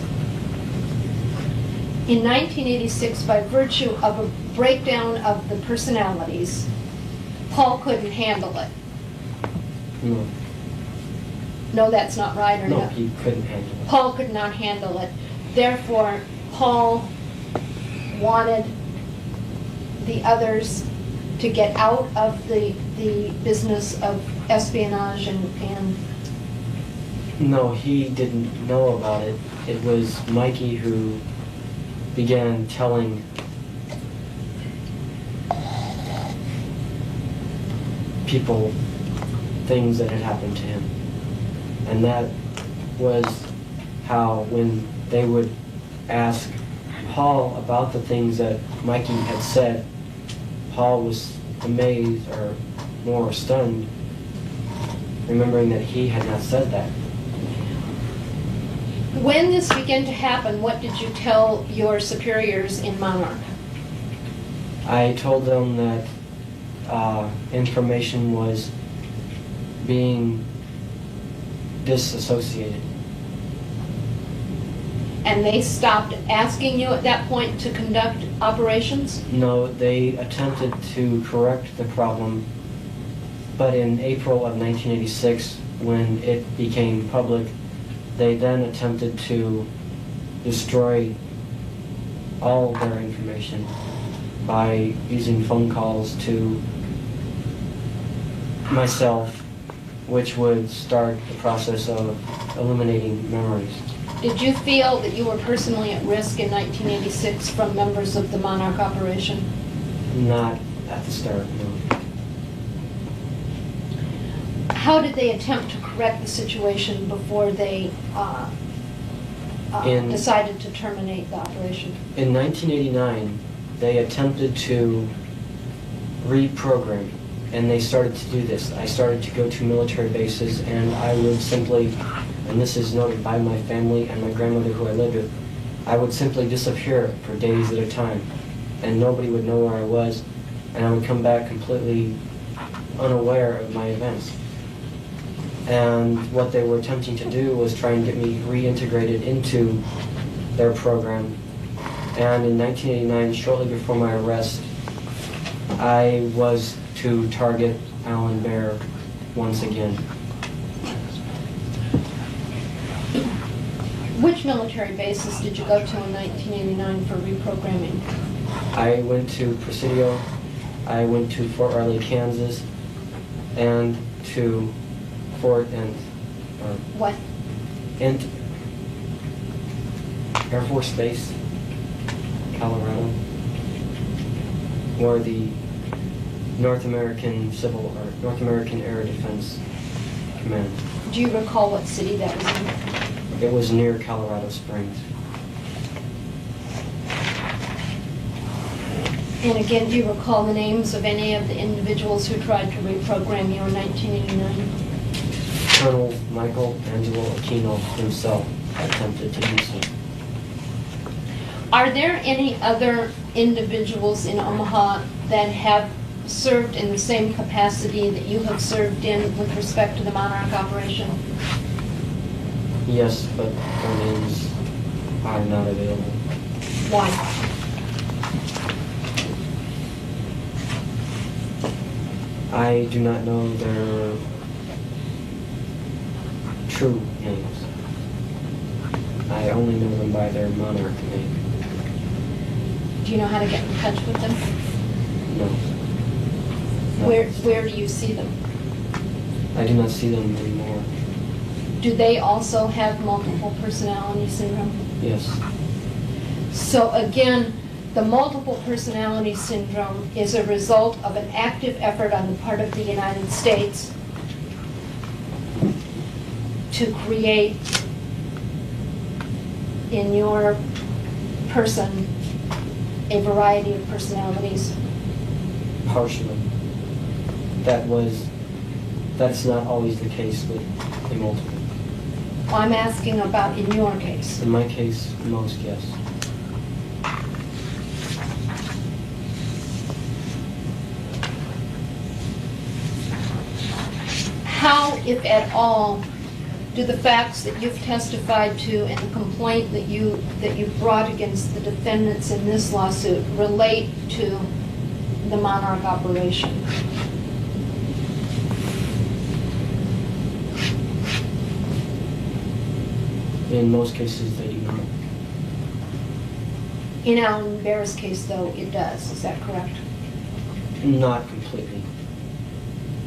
In 1986, by virtue of a breakdown of the personalities, Paul couldn't handle it. No, No, that's not right, or no, no? he couldn't handle it. Paul could not handle it. Therefore, Paul wanted the others to get out of the business of espionage and No, he didn't know about it. It was Mikey who began telling people things that had happened to him. And that was how, when they would ask Paul about the things that Mikey had said, Paul was amazed or more stunned, remembering that he had not said that. when this began to happen, what did you tell your superiors in Monarch? I told them that information was being disassociated. And they stopped asking you at that point to conduct operations? No, they attempted to correct the problem, but in April of 1986, when it became public, they then attempted to destroy all their information by using phone calls to myself, which would start the process of eliminating memories. Did you feel that you were personally at risk in 1986 from members of the Monarch operation? Not at the start, no. How did they attempt to correct the situation before they decided to terminate the operation? In 1989, they attempted to reprogram, and they started to do this. I started to go to military bases, and I would simply, and this is noted by my family and my grandmother who I lived with, I would simply disappear for days at a time, and nobody would know where I was, and I would come back completely unaware of my events. And what they were attempting to do was try and get me reintegrated into their program. And in 1989, shortly before my arrest, I was to target Alan Bear once again. Which military bases did you go to in 1989 for reprogramming? I went to Presidio, I went to Fort Riley, Kansas, and to Fort What? and Air Force Base, Colorado, or the North American Air Defense Command. Do you recall what city that was in? It was near Colorado Springs. And again, do you recall the names of any of the individuals who tried to reprogram you in 1989? Colonel Michael Angelo Aquino himself attempted to do so. Are there any other individuals in Omaha that have served in the same capacity that you have served in with respect to the Monarch operation? Yes, but their names are not available. Why? I do not know their true names. I only know them by their monarch name. Do you know how to get in touch with them? No. No. Where do you see them? I do not see them anymore. Do they also have multiple personality syndrome? Yes. So again, the multiple personality syndrome is a result of an active effort on the part of the United States to create in your person a variety of personalities. Partially. That's not always the case with a multiple. I'm asking about in your case. In my case, most, yes. How, if at all, do the facts that you've testified to and the complaint that you brought against the defendants in this lawsuit relate to the Monarch operation? In most cases, they do not. In Alan Bear's case, though, it does. Is that correct? Not completely.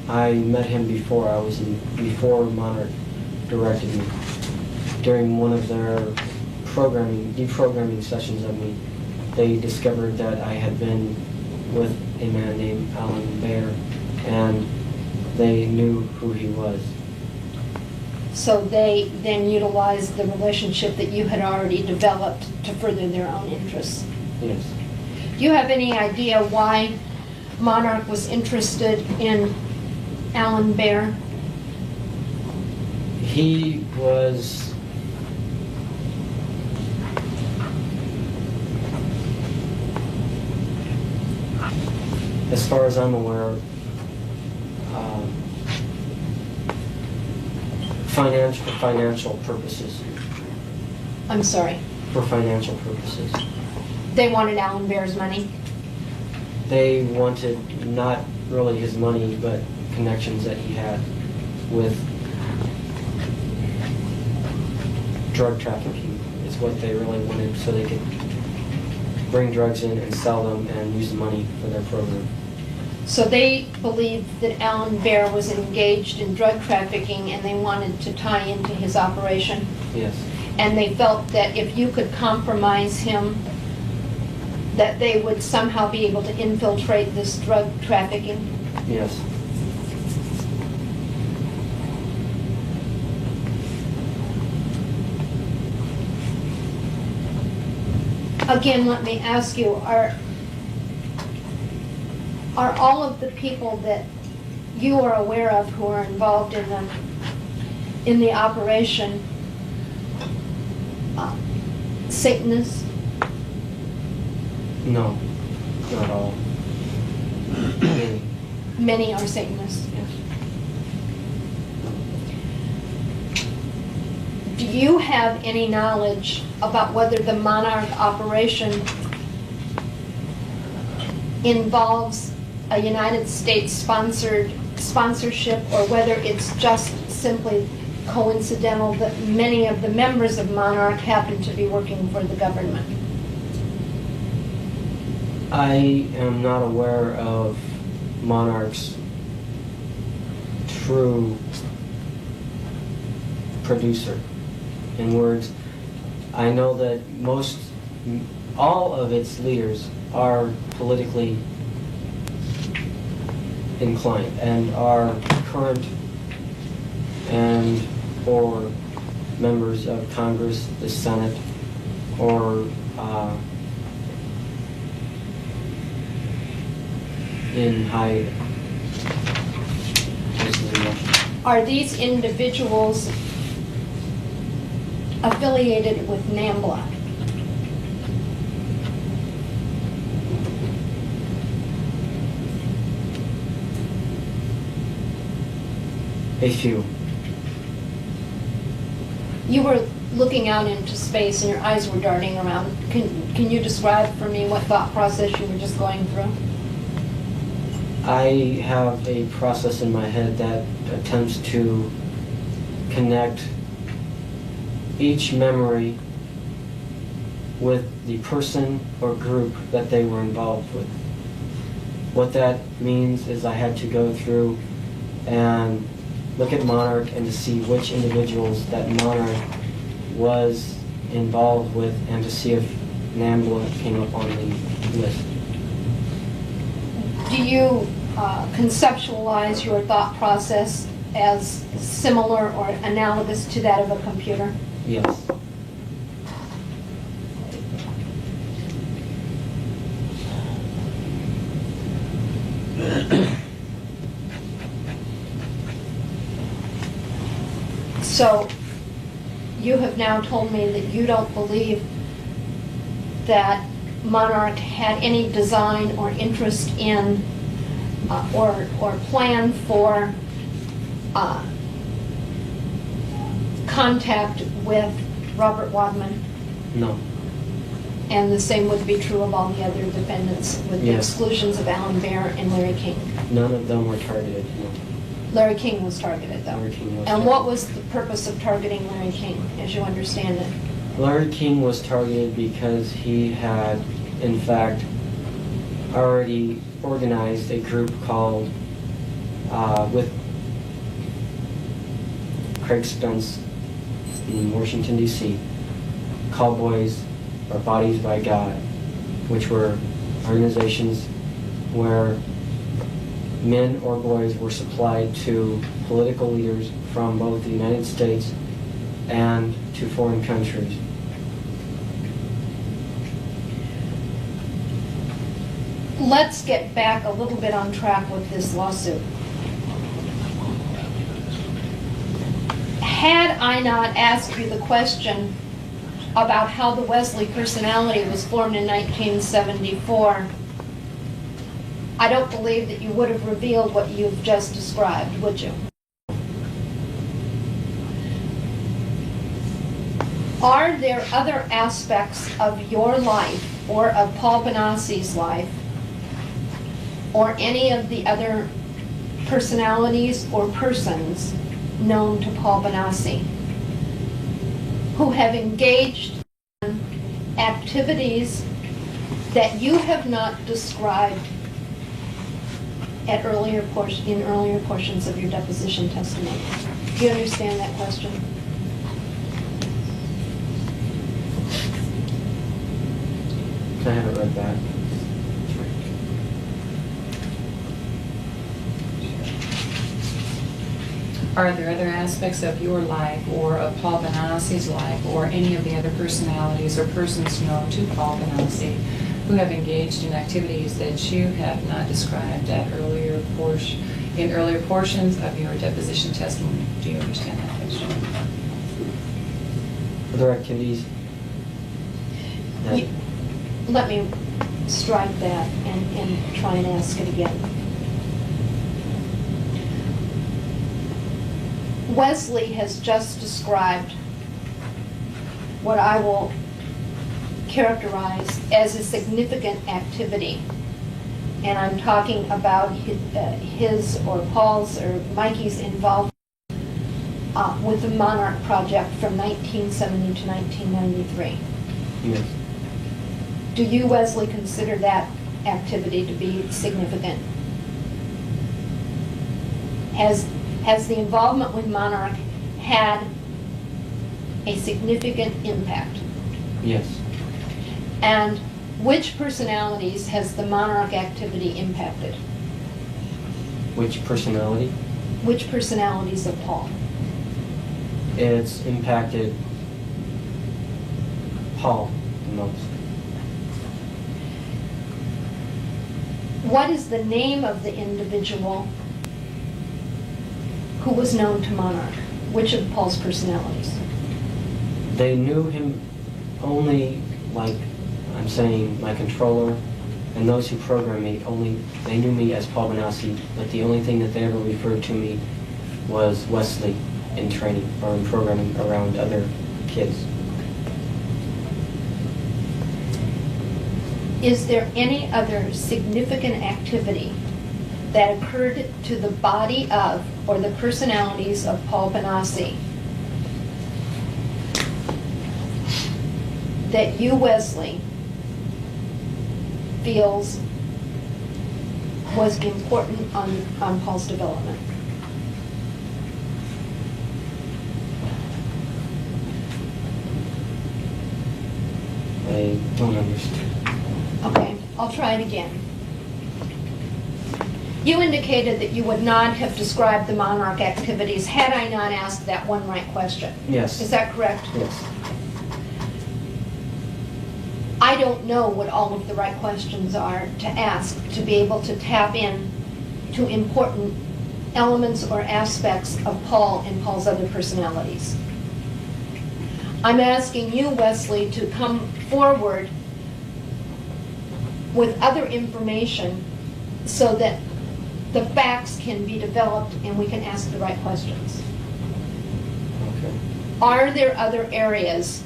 I met him before before Monarch directed me. During one of their deprogramming sessions of me, they discovered that I had been with a man named Alan Bear, and they knew who he was. So they then utilized the relationship that you had already developed to further their own interests. Yes. Do you have any idea why Monarch was interested in Alan Bear? He was as far as I'm aware, financial purposes. I'm sorry. For financial purposes. They wanted Alan Bear's money? They wanted not really his money, but connections that he had with drug trafficking is what they really wanted, so they could bring drugs in and sell them and use the money for their program. So they believed that Alan Bear was engaged in drug trafficking and they wanted to tie into his operation? Yes. And they felt that if you could compromise him, that they would somehow be able to infiltrate this drug trafficking? Yes. Again, let me ask you, are all of the people that you are aware of who are involved in the operation Satanists? No, not all. Many. Many are Satanists. Yes. Do you have any knowledge about whether the Monarch operation involves a United States sponsorship, or whether it's just simply coincidental that many of the members of Monarch happen to be working for the government? I am not aware of Monarch's true producer. In words, I know that all of its leaders are politically inclined and are current and or members of Congress, the Senate, or in high places in Russia. Are these individuals affiliated with NAMBLA? A few. You were looking out into space and your eyes were darting around. Can you describe for me what thought process you were just going through? I have a process in my head that attempts to connect each memory with the person or group that they were involved with. What that means is I had to go through and look at Monarch and to see which individuals that Monarch was involved with and to see if NAMBLA came up on the list. Do you conceptualize your thought process as similar or analogous to that of a computer? Yes. So you have now told me that you don't believe that Monarch had any design or interest in or plan for contact with Robert Wadman, No. and the same would be true of all the other defendants, with the Yes. exclusions of Alan Bear and Larry King. None of them were targeted. No. Larry King was targeted, though. Larry King was And what targeted. was the purpose of targeting Larry King, as you understand it? Larry King was targeted because he had, in fact, already organized a group called, with Craig Spence in Washington, D.C., Cowboys or Bodies by God, which were organizations where men or boys were supplied to political leaders from both the United States and to foreign countries. Let's get back a little bit on track with this lawsuit. Had I not asked you the question about how the Wesley personality was formed in 1974, I don't believe that you would have revealed what you've just described, would you? Are there other aspects of your life or of Paul Bonaci's life or any of the other personalities or persons known to Paul Bonacci who have engaged in activities that you have not described at in earlier portions of your deposition testimony? Do you understand that question? I haven't read that. Are there other aspects of your life or of Paul Bonaci's life or any of the other personalities or persons known to Paul Bonacci who have engaged in activities that you have not described at earlier portions of your deposition testimony? Do you understand that question? Other activities? that- Let me strike that and try and ask it again. Wesley has just described what I will characterize as a significant activity. And I'm talking about his or Paul's or Mikey's involvement with the Monarch Project from 1970 to 1993. Yes. Do you, Wesley, consider that activity to be significant? Has the involvement with Monarch had a significant impact? Yes. And which personalities has the Monarch activity impacted? Which personality? Which personalities of Paul? It's impacted Paul the most. What is the name of the individual who was known to Monarch? Which of Paul's personalities? They knew him only, like I'm saying, my controller and those who programmed me, they knew me as Paul Bonacci, but the only thing that they ever referred to me was Wesley. in training or in programming around other kids. Is there any other significant activity that occurred to the body of or the personalities of Paul Bonacci that you, Wesley, feels was important on Paul's development? I don't understand. Okay, I'll try it again. You indicated that you would not have described the monarch activities had I not asked that one right question. Yes. Is that correct? Yes. I don't know what all of the right questions are to ask to be able to tap in to important elements or aspects of Paul and Paul's other personalities. I'm asking you, Wesley, to come forward with other information so that the facts can be developed and we can ask the right questions. Okay. Are there other areas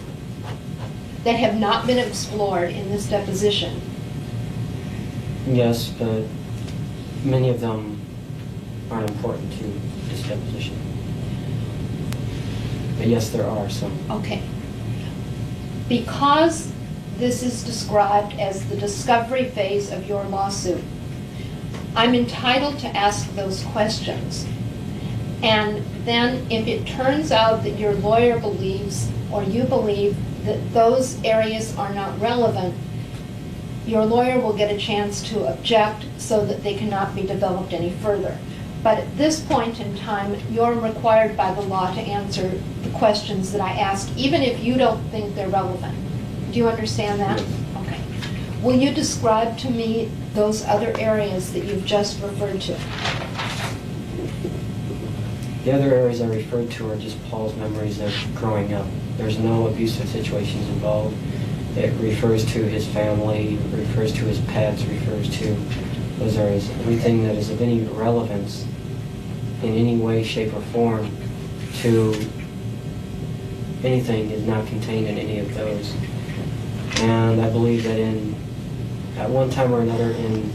that have not been explored in this deposition? Yes, but many of them aren't important to this deposition. But yes, there are some. Okay. Because this is described as the discovery phase of your lawsuit, I'm entitled to ask those questions. And then if it turns out that your lawyer believes or you believe that those areas are not relevant, your lawyer will get a chance to object so that they cannot be developed any further. But at this point in time, you're required by the law to answer the questions that I ask, even if you don't think they're relevant. Do you understand that? Yes. Okay. Will you describe to me those other areas that you've just referred to? The other areas I referred to are just Paul's memories of growing up. There's no abusive situations involved. It refers to his family, refers to his pets, refers to those areas. Everything that is of any relevance in any way, shape, or form to anything is not contained in any of those. And I believe that at one time or another in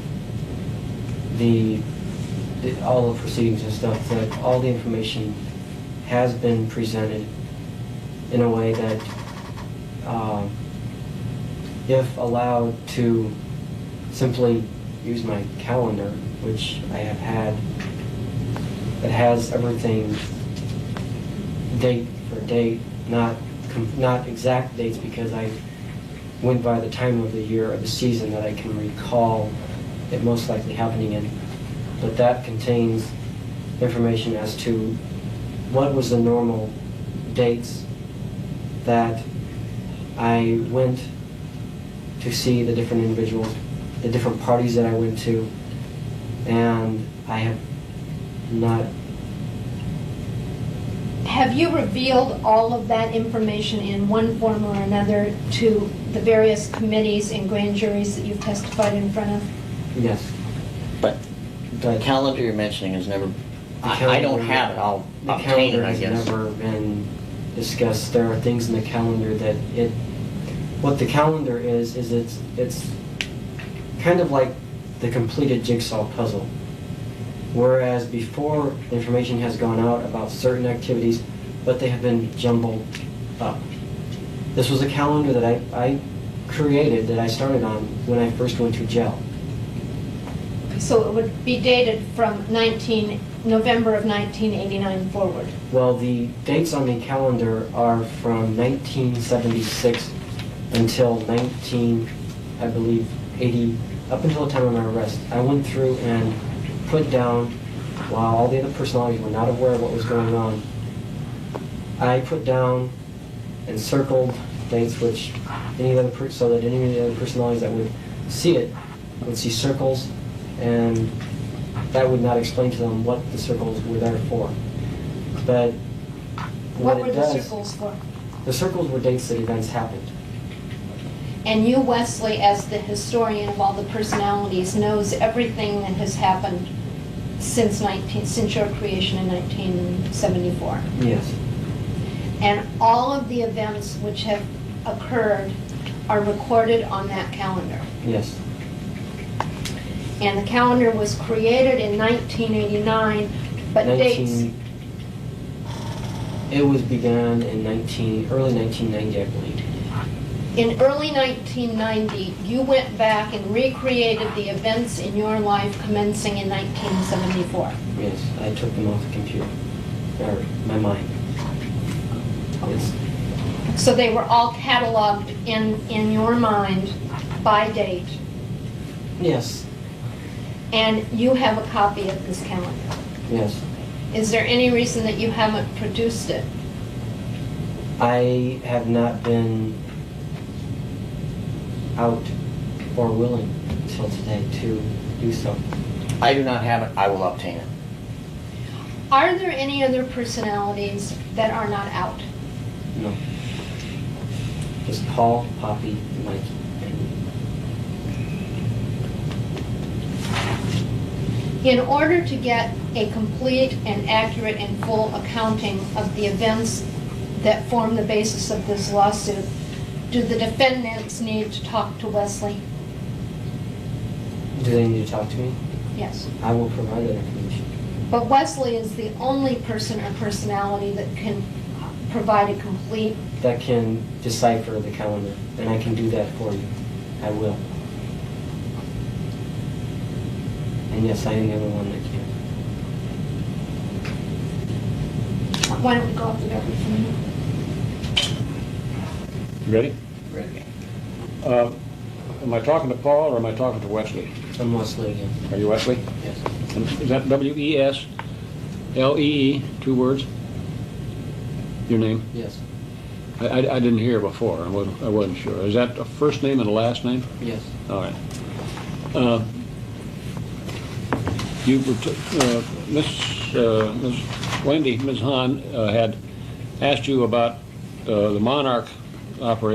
all the proceedings and stuff, that all the information has been presented in a way that, if allowed to simply use my calendar, which I have had, that has everything date for date, not exact dates, because I went by the time of the year or the season that I can recall it most likely happening in. But that contains information as to what was the normal dates that I went to see the different individuals, the different parties that I went to, and I have not. Have you revealed all of that information in one form or another to the various committees and grand juries that you've testified in front of? Yes. But the calendar you're mentioning has never, I don't have it, I'll The obtain it, calendar I has guess. never been discussed. There are things in the calendar that what the calendar is it's kind of like the completed jigsaw puzzle. Whereas before, information has gone out about certain activities, but they have been jumbled up. This was a calendar that I created, that I started on when I first went to jail. So it would be dated from November of 1989 forward. Well, the dates on the calendar are from 1976 until I believe, 80, up until the time of my arrest. I went through and put down, while all the other personalities were not aware of what was going on, I put down and circled dates which so that any of the other personalities that would see it would see circles, and that would not explain to them what the circles were there for. But What were the circles for? The circles were dates that events happened. And you, Wesley, as the historian of all the personalities, knows everything that has happened since your creation in 1974. Yes. And all of the events which have occurred are recorded on that calendar. Yes. And the calendar was created in 1989, but dates. It was began in early 1990, I believe. In early 1990, you went back and recreated the events in your life commencing in 1974. Yes, I took them off the computer, or my mind. Yes. So they were all cataloged in your mind by date, Yes. and you have a copy of this calendar. Yes. Is there any reason that you haven't produced it? I have not been out or willing until today to do so. I do not have it, I will obtain it. Are there any other personalities that are not out? No. Just Paul, Poppy, Mikey, and me. In order to get a complete and accurate and full accounting of the events that form the basis of this lawsuit, do the defendants need to talk to Wesley? Do they need to talk to me? Yes. I will provide that information. But Wesley is the only person or personality that can provide a complete. That can decipher the calendar, and I can do that for you. I will. And yes, I am the only one that can. Why don't we go off the record for a minute? Ready? Ready. Am I talking to Paul or am I talking to Wesley? I'm Wesley again. Are you Wesley? Yes. And is that W-E-S-L-E-E, 2 words? Your name? Yes. I didn't hear before. I wasn't sure. Is that a first name and a last name? Yes. All right. Ms. Wendy, Ms. Hahn had asked you about the Monarch operation.